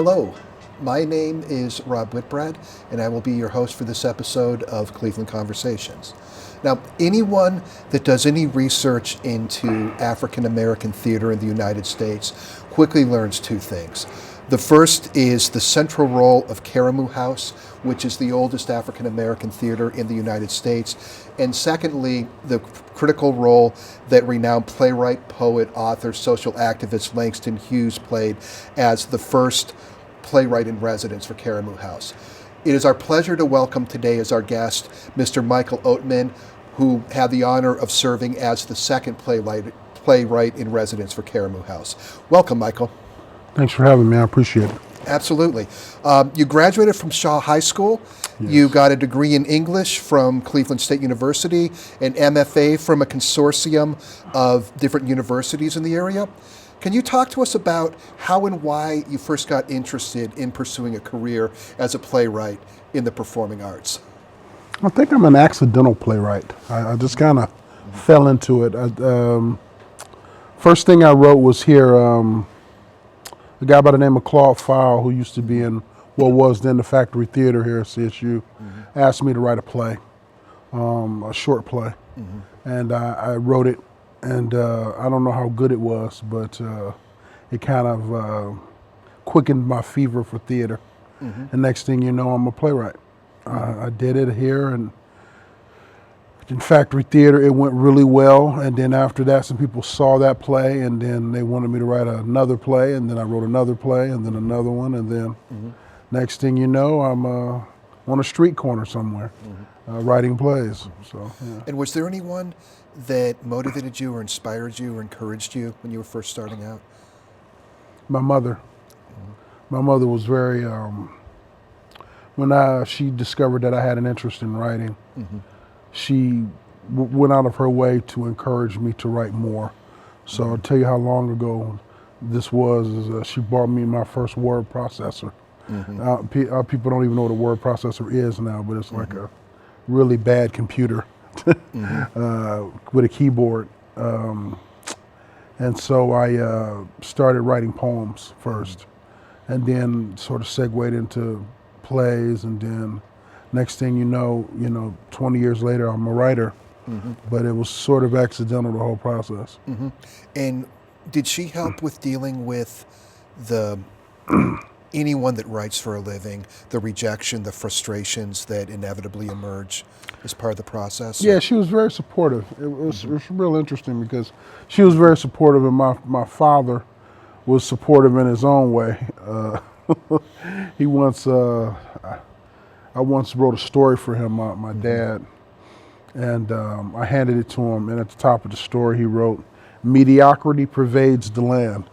Hello, my name is Rob Whitbread, and I will be your host for this episode of Cleveland Conversations. Now, anyone that does any research into African American theater in the United States quickly learns two things. The first is the central role of Karamu House, which is the oldest African American theater in the United States. And secondly, the critical role that renowned playwright, poet, author, social activist Langston Hughes played as the first playwright-in-residence for Karamu House. It is our pleasure to welcome today as our guest Mr. Michael Oatman, who had the honor of serving as the second playwright-in-residence for Karamu House. Welcome, Michael. Thanks for having me. I appreciate it. Absolutely. You graduated from Shaw High School. Yes. You got a degree in English from Cleveland State University, an MFA from a consortium of different universities in the area. Can you talk to us about how and why you first got interested in pursuing a career as a playwright in the performing arts? I think I'm an accidental playwright. I just kind of fell into it. First thing I wrote was here, a guy by the name of Claude Fowle, who used to be in what was then the Factory Theater here at CSU, asked me to write a play, a short play. And I wrote it, and I don't know how good it was, but it kind of quickened my fever for theater. And next thing you know, I'm a playwright. I did it here, and in Factory Theater, it went really well. And then after that, some people saw that play, and then they wanted me to write another play, and then I wrote another play, and then another one, and then next thing you know, I'm on a street corner somewhere, writing plays. So. Yeah. And was there anyone that motivated you or inspired you or encouraged you when you were first starting out? My mother. My mother was very, when she discovered that I had an interest in writing, she went out of her way to encourage me to write more. So I'll tell you how long ago this was. She bought me my first word processor. People don't even know what a word processor is now, but it's like a really bad computer with a keyboard. And so I started writing poems first, and then sort of segued into plays, and then next thing you know, 20 years later, I'm a writer. But it was sort of accidental, the whole process. And did she help with dealing with anyone that writes for a living, the rejection, the frustrations that inevitably emerge as part of the process? Yeah, she was very supportive. It was real interesting because she was very supportive, and my father was supportive in his own way. I once wrote a story for him, my dad, and I handed it to him, and at the top of the story he wrote, "Mediocrity pervades the land."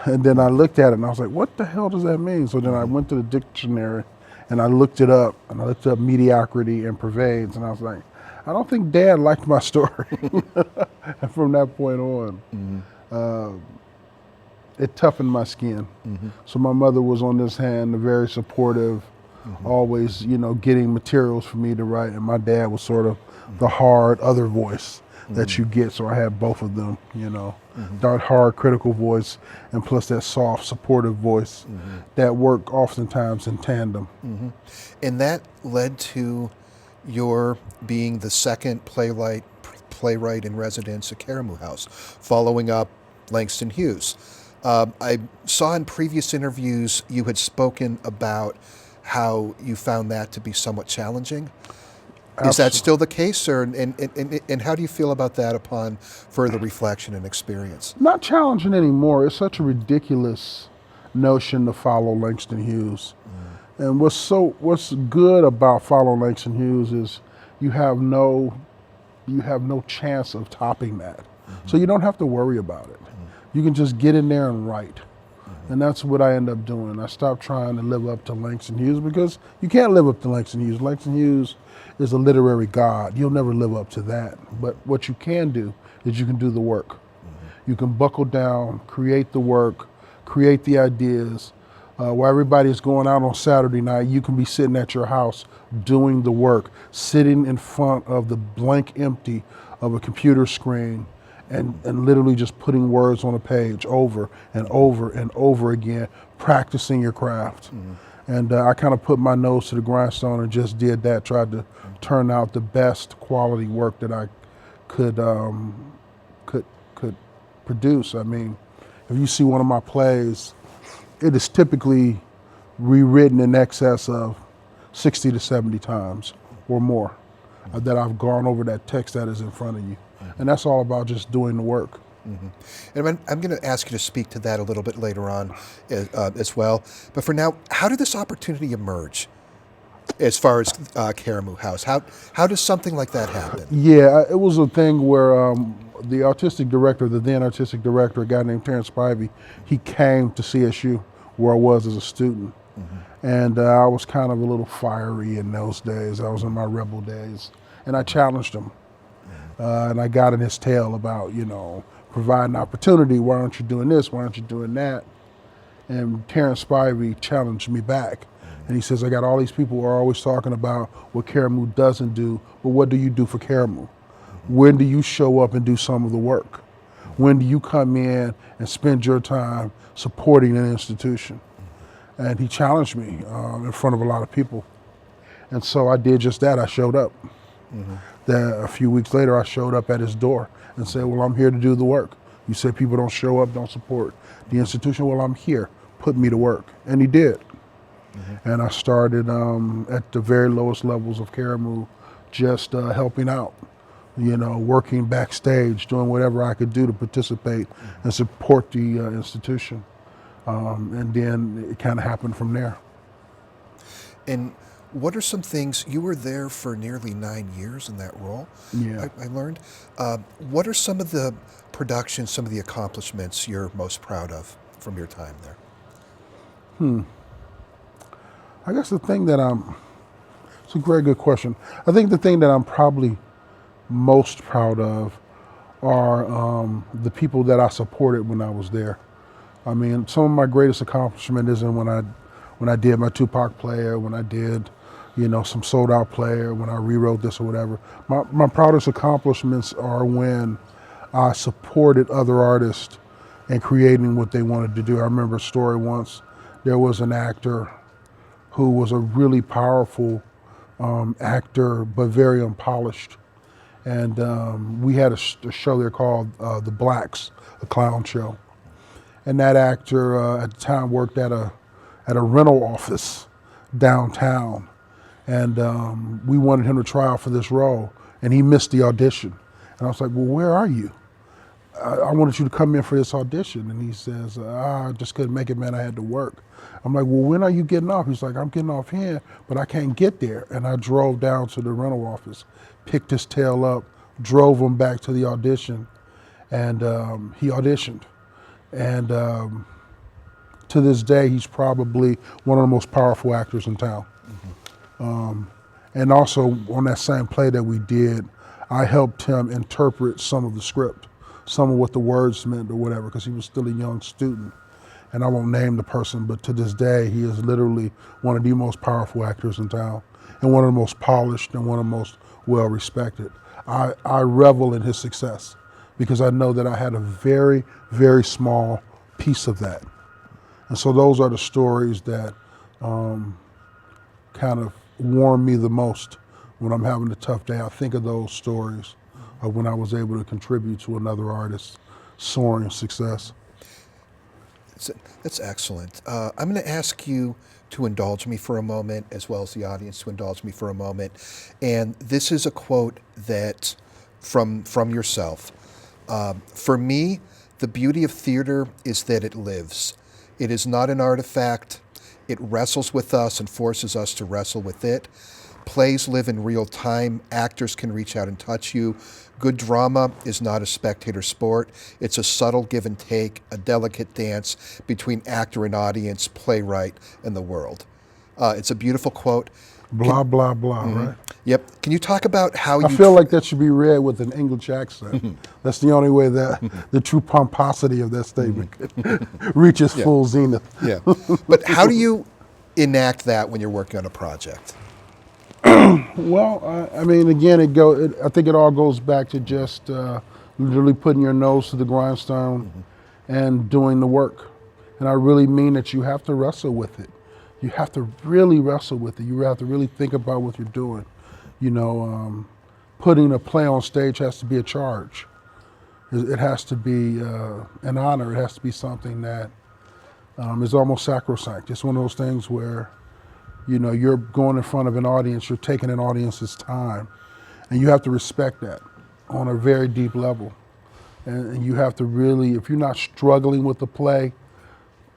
And then I looked at it and I was like, what the hell does that mean? So then I went to the dictionary and I looked it up, and I looked up mediocrity and pervades, and I was like, I don't think Dad liked my story. And from that point on, it toughened my skin. So my mother was on this hand, very supportive, always, getting materials for me to write, and my dad was sort of the hard other voice that you get. So I had both of them, that hard critical voice and plus that soft supportive voice that work oftentimes in tandem. And that led to your being the second playwright in residence at Karamu House, following up Langston Hughes. I saw in previous interviews you had spoken about how you found that to be somewhat challenging. Is that still the case, and how do you feel about that upon further reflection and experience? Not challenging anymore. It's such a ridiculous notion to follow Langston Hughes. And what's good about following Langston Hughes is you have no chance of topping that. So you don't have to worry about it. You can just get in there and write. And that's what I end up doing. I stopped trying to live up to Langston Hughes because you can't live up to Langston Hughes. Langston Hughes is a literary god. You'll never live up to that. But what you can do is you can do the work. You can buckle down, create the work, create the ideas. While everybody's going out on Saturday night, you can be sitting at your house doing the work, sitting in front of the blank empty of a computer screen and literally just putting words on a page over and over and over again, practicing your craft. And I kind of put my nose to the grindstone and just did that, tried to turn out the best quality work that I could produce. I mean, if you see one of my plays, it is typically rewritten in excess of 60 to 70 times or more that I've gone over that text that is in front of you. And that's all about just doing the work. And I'm going to ask you to speak to that a little bit later on as well. But for now, how did this opportunity emerge as far as Karamu House? How does something like that happen? Yeah, it was a thing where the artistic director, the then artistic director, a guy named Terrence Spivey, he came to CSU where I was as a student. And I was kind of a little fiery in those days. I was in my rebel days. And I challenged him. And I got in his tail about, providing opportunity. Why aren't you doing this? Why aren't you doing that? And Terrence Spivey challenged me back. And he says, I got all these people who are always talking about what Karamu doesn't do, but what do you do for Karamu? When do you show up and do some of the work? When do you come in and spend your time supporting an institution? And he challenged me in front of a lot of people. And so I did just that. I showed up. Then a few weeks later, I showed up at his door and said, well, I'm here to do the work. You said people don't show up, don't support the institution. Well, I'm here. Put me to work. And he did. And I started at the very lowest levels of Karamu, just helping out, working backstage, doing whatever I could do to participate and support the institution. And then it kind of happened from there. And what are some things, you were there for nearly 9 years in that role, Yeah. I learned. What are some of the productions, some of the accomplishments you're most proud of from your time there? I guess it's a very good question. I think the thing that I'm probably most proud of are the people that I supported when I was there. I mean, some of my greatest accomplishment isn't when I did my Tupac play, or when I did, some sold out play, or when I rewrote this or whatever. My proudest accomplishments are when I supported other artists in creating what they wanted to do. I remember a story once. There was an actor who was a really powerful actor, but very unpolished. And we had a show there called The Blacks, a clown show. And that actor at the time worked at a rental office downtown. And we wanted him to try out for this role, and he missed the audition. And I was like, well, where are you? I wanted you to come in for this audition. And he says, I just couldn't make it, man, I had to work. I'm like, well, when are you getting off? He's like, I'm getting off here, but I can't get there. And I drove down to the rental office, picked his tail up, drove him back to the audition, and he auditioned. And to this day, he's probably one of the most powerful actors in town. And also on that same play that we did, I helped him interpret some of the script, some of what the words meant or whatever, because he was still a young student. And I won't name the person, but to this day, he is literally one of the most powerful actors in town, and one of the most polished and one of the most well-respected. I revel in his success because I know that I had a very, very small piece of that. And so those are the stories that kind of warm me the most when I'm having a tough day. I think of those stories of when I was able to contribute to another artist's soaring success. That's excellent. I'm going to ask you to indulge me for a moment, as well as the audience to indulge me for a moment. And this is a quote that from yourself. For me, the beauty of theater is that it lives. It is not an artifact. It wrestles with us and forces us to wrestle with it. Plays live in real time. Actors can reach out and touch you. Good drama is not a spectator sport. It's a subtle give and take, a delicate dance between actor and audience, playwright and the world. It's a beautiful quote. Blah, blah, blah, right? Yep. Can you talk about how you... I feel like that should be read with an English accent. That's the only way that the true pomposity of that statement reaches full zenith. Yeah. But how do you enact that when you're working on a project? Well, I mean, again, I think it all goes back to just literally putting your nose to the grindstone and doing the work. And I really mean that you have to wrestle with it. You have to really wrestle with it. You have to really think about what you're doing. Putting a play on stage has to be a charge. It has to be an honor. It has to be something that is almost sacrosanct. It's one of those things where, you're going in front of an audience, you're taking an audience's time, and you have to respect that on a very deep level. And you have to really, if you're not struggling with the play,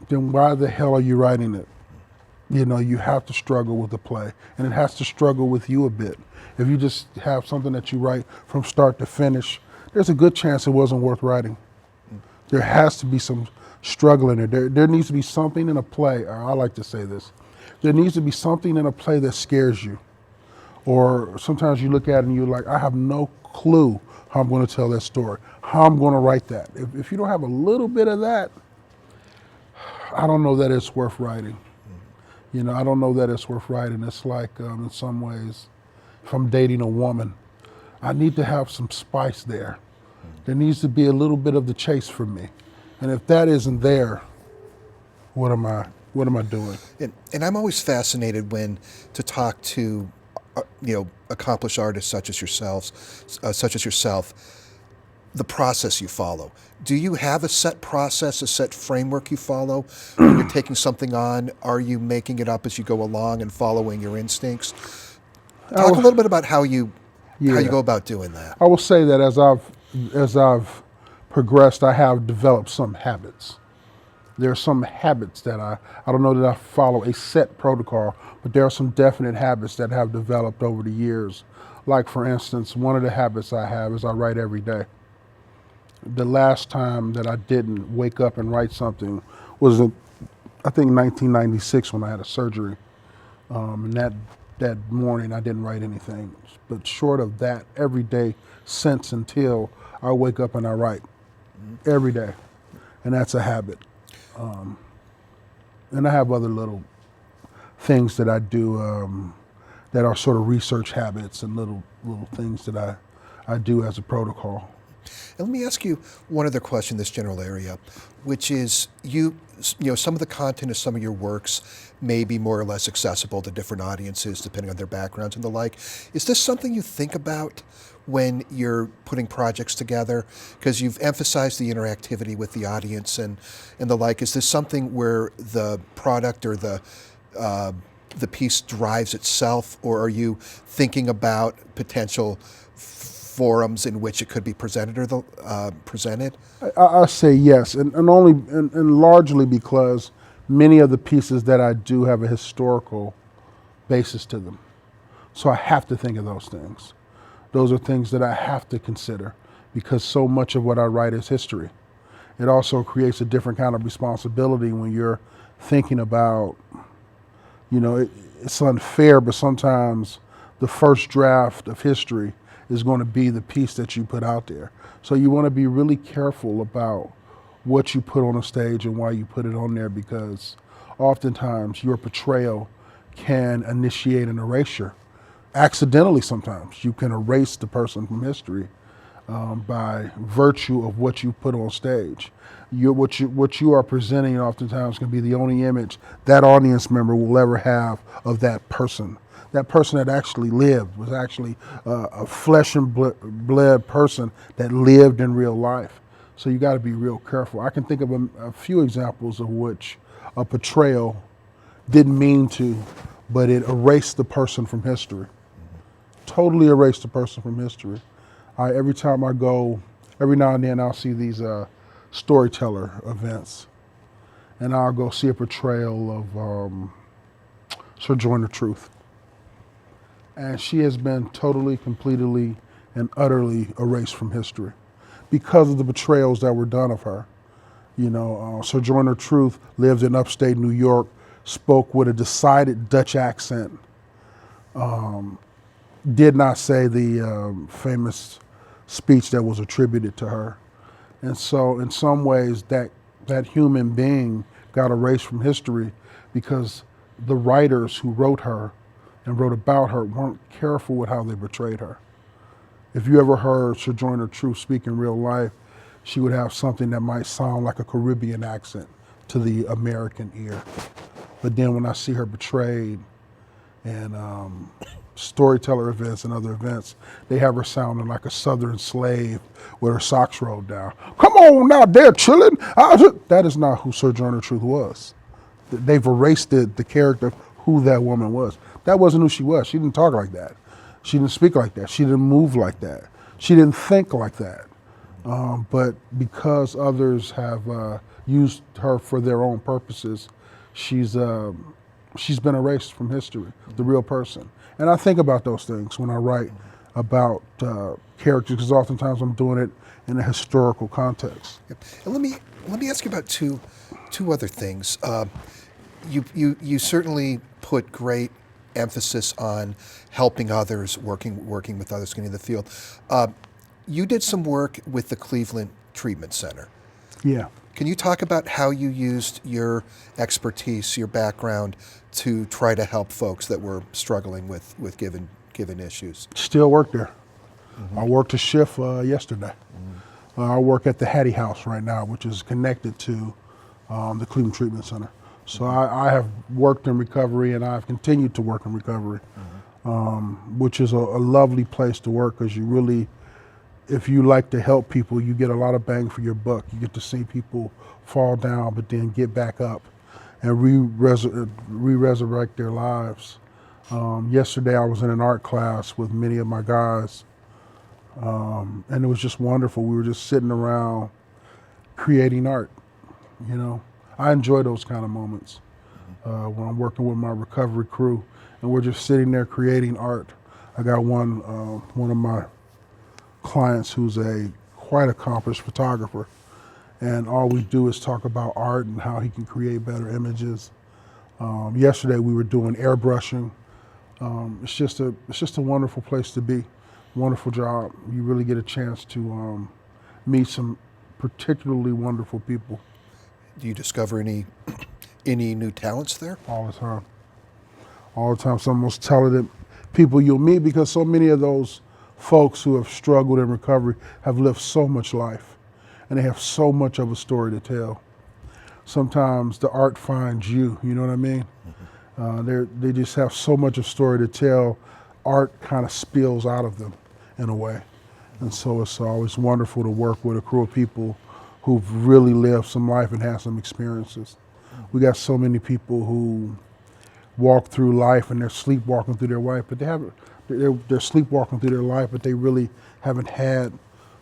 then why the hell are you writing it? You have to struggle with the play, and it has to struggle with you a bit. If you just have something that you write from start to finish, there's a good chance it wasn't worth writing. There has to be some struggle in it. There needs to be something in a play, or I like to say this, there needs to be something in a play that scares you. Or sometimes you look at it and you're like, I have no clue how I'm going to tell that story, how I'm going to write that. If you don't have a little bit of that, I don't know that it's worth writing. I don't know that it's worth writing. It's like, in some ways, if I'm dating a woman, I need to have some spice there. There needs to be a little bit of the chase for me. And if that isn't there, what am I doing? And I'm always fascinated to talk to, accomplished artists such as yourself, the process you follow. Do you have a set process, a set framework you follow? When you're taking something on, are you making it up as you go along and following your instincts? Talk a little bit about how you go about doing that. I will say that as I've progressed, I have developed some habits. There are some habits that I don't know that I follow a set protocol, but there are some definite habits that have developed over the years. Like, for instance, one of the habits I have is I write every day. The last time that I didn't wake up and write something was I think 1996 when I had a surgery. And that morning I didn't write anything. But short of that, every day since until I wake up and I write. Every day. And that's a habit. And I have other little things that I do that are sort of research habits and little things that I do as a protocol. And let me ask you one other question in this general area, which is some of the content of some of your works may be more or less accessible to different audiences depending on their backgrounds and the like. Is this something you think about when you're putting projects together? Because you've emphasized the interactivity with the audience and the like. Is this something where the product or the piece drives itself, or are you thinking about potential forums in which it could be presented or presented? I say yes, and largely because many of the pieces that I do have a historical basis to them. So I have to think of those things. Those are things that I have to consider because so much of what I write is history. It also creates a different kind of responsibility when you're thinking about, it's unfair, but sometimes the first draft of history is going to be the piece that you put out there. So you want to be really careful about what you put on a stage and why you put it on there, because oftentimes your portrayal can initiate an erasure. Accidentally sometimes. You can erase the person from history by virtue of what you put on stage. What you are presenting oftentimes can be the only image that audience member will ever have of that person. That person that actually lived, was actually a flesh and blood person that lived in real life. So you got to be real careful. I can think of a few examples of which a portrayal didn't mean to, but it erased the person from history. Totally erased the person from history. Every time I go, every now and then I'll see these storyteller events, and I'll go see a portrayal of Sojourner Truth. And she has been totally, completely, and utterly erased from history because of the betrayals that were done of her. Sojourner Truth lived in upstate New York, spoke with a decided Dutch accent, did not say the famous speech that was attributed to her. And so in some ways that human being got erased from history because the writers who wrote her and wrote about her weren't careful with how they portrayed her. If you ever heard Sojourner Truth speak in real life, she would have something that might sound like a Caribbean accent to the American ear. But then when I see her portrayed in storyteller events and other events, they have her sounding like a Southern slave with her socks rolled down. Come on now, they're chilling. That is not who Sojourner Truth was. They've erased the character of who that woman was. That wasn't who she was. She didn't talk like that. She didn't speak like that. She didn't move like that. She didn't think like that. But because others have used her for their own purposes, she's been erased from history, the real person. And I think about those things when I write about characters, because oftentimes I'm doing it in a historical context. Yep. And let me ask you about two other things. You certainly put great emphasis on helping others, working with others, getting in the field. You did some work with the Cleveland Treatment Center. Yeah. Can you talk about how you used your expertise, your background, to try to help folks that were struggling with given issues? Still work there. I worked a shift yesterday. I work at the Hattie House right now, which is connected to the Cleveland Treatment Center. So I have worked in recovery, and I've continued to work in recovery, which is a lovely place to work, because you really, if you like to help people, you get a lot of bang for your buck. You get to see people fall down, but then get back up and re-resurrect their lives. Yesterday I was in an art class with many of my guys, and it was just wonderful. We were just sitting around creating art, you know. I enjoy those kind of moments when I'm working with my recovery crew and we're just sitting there creating art. I got one of my clients who's a quite accomplished photographer, and all we do is talk about art and how he can create better images. Yesterday we were doing airbrushing. It's just a wonderful place to be, wonderful job. You really get a chance to meet some particularly wonderful people. Do you discover any new talents there? All the time. All the time. Some of the most talented people you'll meet, because so many of those folks who have struggled in recovery have lived so much life, and they have so much of a story to tell. Sometimes the art finds you, you know what I mean? They just have so much of story to tell. Art kind of spills out of them in a way. And so it's always wonderful to work with a crew of people who've really lived some life and had some experiences. We got so many people who walk through life and they're sleepwalking through their life, but they're sleepwalking through their life, but they really haven't had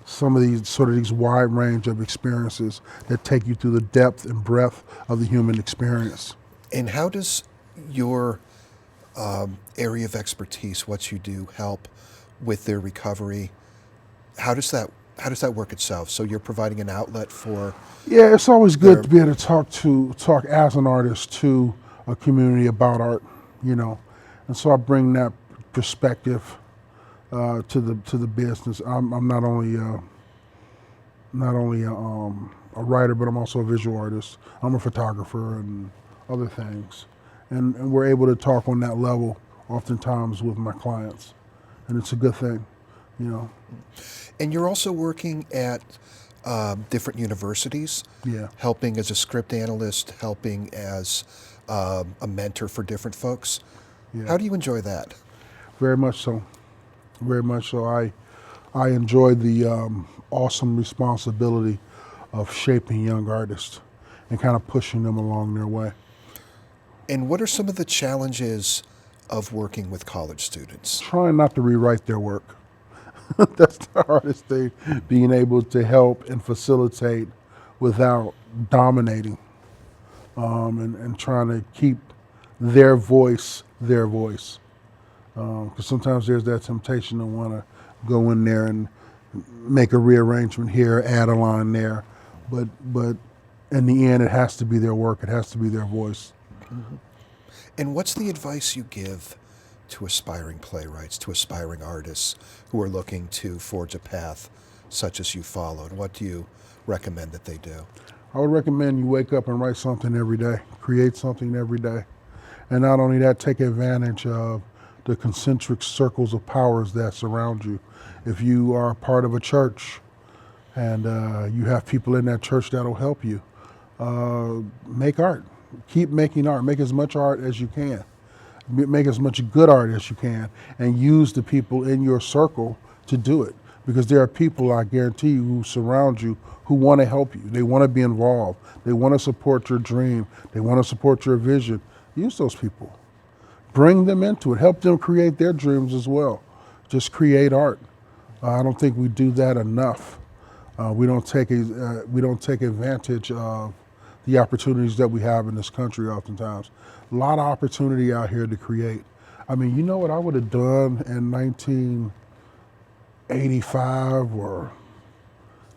some of these wide range of experiences that take you through the depth and breadth of the human experience. And how does your area of expertise, what you do, help with their recovery? How does that work itself? So you're providing an outlet for... Yeah, it's always good to be able to talk as an artist to a community about art, you know. And so I bring that perspective to the business. I'm not only a writer, but I'm also a visual artist. I'm a photographer and other things. And we're able to talk on that level oftentimes with my clients. And it's a good thing, you know. And you're also working at different universities, Yeah. helping as a script analyst, helping as a mentor for different folks. Yeah. How do you enjoy that? Very much so. Very much so. I enjoy the awesome responsibility of shaping young artists and kind of pushing them along their way. And what are some of the challenges of working with college students? Trying not to rewrite their work. That's the hardest thing, being able to help and facilitate without dominating, and trying to keep their voice their voice. Because sometimes there's that temptation to want to go in there and make a rearrangement here, add a line there, but in the end it has to be their work, it has to be their voice. Mm-hmm. And what's the advice you give to aspiring playwrights, to aspiring artists who are looking to forge a path such as you followed? What do you recommend that they do? I would recommend you wake up and write something every day, create something every day. And not only that, take advantage of the concentric circles of powers that surround you. If you are part of a church and you have people in that church that'll help you, make art. Keep making art. Make as much art as you can. Make as much good art as you can, and use the people in your circle to do it. Because there are people, I guarantee you, who surround you who want to help you. They want to be involved. They want to support your dream. They want to support your vision. Use those people. Bring them into it. Help them create their dreams as well. Just create art. I don't think we do that enough. We don't take advantage of the opportunities that we have in this country oftentimes. A lot of opportunity out here to create. I mean, you know what I would have done in 1985 or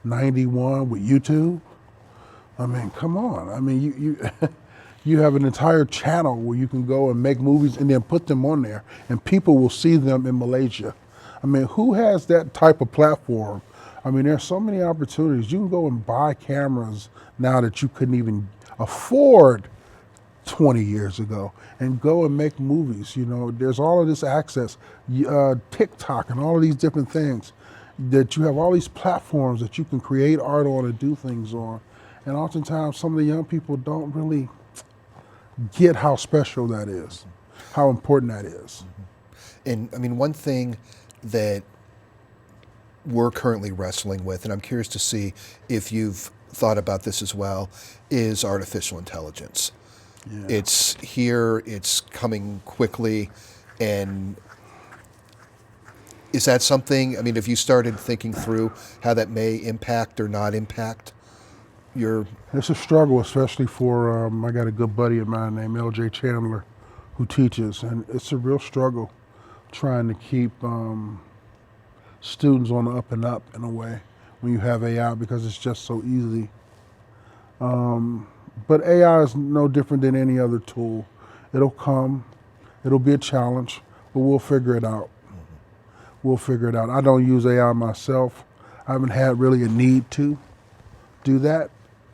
91 with YouTube? I mean, come on. I mean, you you have an entire channel where you can go and make movies and then put them on there, and people will see them in Malaysia. I mean, who has that type of platform? I mean, there's so many opportunities. You can go and buy cameras now that you couldn't even afford 20 years ago, and go and make movies. You know, there's all of this access, TikTok and all of these different things, that you have all these platforms that you can create art on and do things on. And oftentimes some of the young people don't really get how special that is, how important that is. And I mean, one thing that we're currently wrestling with, and I'm curious to see if you've thought about this as well, is artificial intelligence. Yeah. It's here, it's coming quickly, and is that something, I mean, have you started thinking through how that may impact or not impact your... It's a struggle, especially for, I got a good buddy of mine named LJ Chandler who teaches, and it's a real struggle trying to keep students on the up and up in a way when you have AI, because it's just so easy. But AI is no different than any other tool. It'll come, it'll be a challenge, but we'll figure it out. We'll figure it out. I don't use AI myself. I haven't had really a need to do that.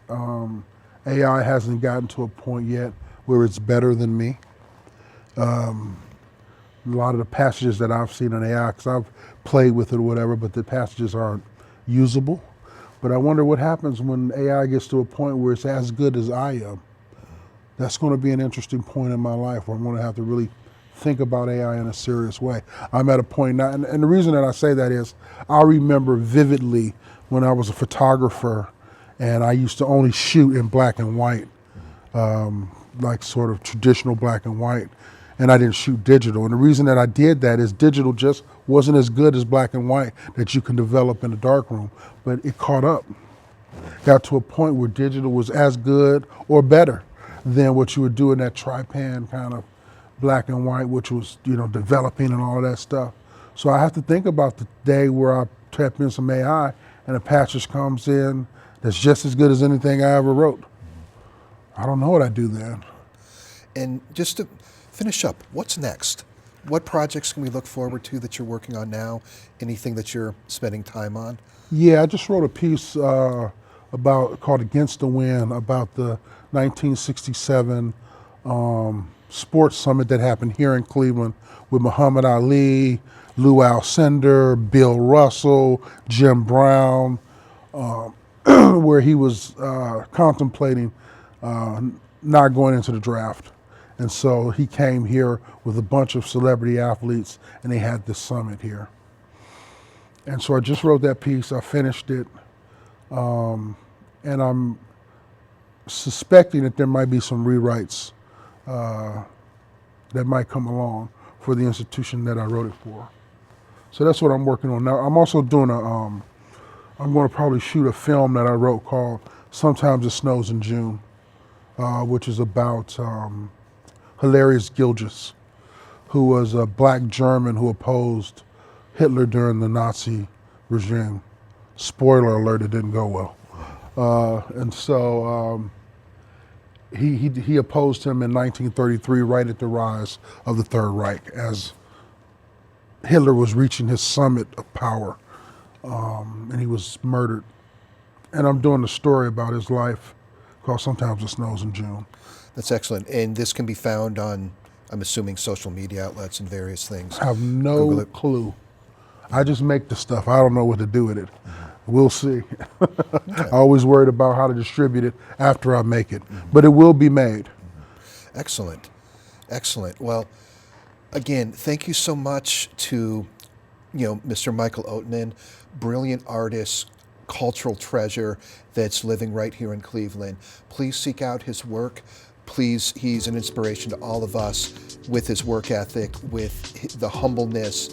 AI hasn't gotten to a point yet where it's better than me. A lot of the passages that I've seen in AI, because I've played with it or whatever, but the passages aren't usable. But I wonder what happens when AI gets to a point where it's as good as I am. That's going to be an interesting point in my life where I'm going to have to really think about AI in a serious way. I'm at a point now, and the reason that I say that is I remember vividly when I was a photographer and I used to only shoot in black and white, like sort of traditional black and white, and I didn't shoot digital. And the reason that I did that is digital just wasn't as good as black and white that you can develop in the darkroom, but it caught up. Got to a point where digital was as good or better than what you would do in that tri-pan kind of black and white, which was, you know, developing and all of that stuff. So I have to think about the day where I tap in some AI and a passage comes in that's just as good as anything I ever wrote. I don't know what I'd do then. And just to finish up, what's next? What projects can we look forward to that you're working on now? Anything that you're spending time on? Yeah, I just wrote a piece called Against the Wind, about the 1967 sports summit that happened here in Cleveland with Muhammad Ali, Lou Alcindor, Bill Russell, Jim Brown, where he was contemplating not going into the draft. And so he came here with a bunch of celebrity athletes, and they had this summit here. And so I just wrote that piece, I finished it, and I'm suspecting that there might be some rewrites that might come along for the institution that I wrote it for. So that's what I'm working on now. I'm also doing I'm going to probably shoot a film that I wrote called Sometimes It Snows in June, which is about Hilarious Gilges, who was a black German who opposed Hitler during the Nazi regime. Spoiler alert, it didn't go well. And so he opposed him in 1933, right at the rise of the Third Reich, as Hitler was reaching his summit of power, and he was murdered. And I'm doing a story about his life called Sometimes It Snows in June. That's excellent. And this can be found on I'm assuming social media outlets and various things. I have Google no it. clue. I just make the stuff. I don't know what to do with it. We'll see. I always worried about how to distribute it after I make it, but it will be made. Excellent. Excellent. Well, again, thank you so much to, Mr. Michael Oatman, brilliant artist, cultural treasure that's living right here in Cleveland. Please seek out his work. Please, he's an inspiration to all of us with his work ethic, with the humbleness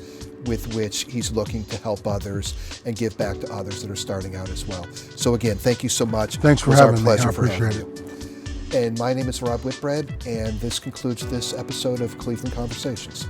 with which he's looking to help others and give back to others that are starting out as well. So again, thank you so much. Thanks for having me. I appreciate it. And my name is Rob Whitbread, and this concludes this episode of Cleveland Conversations.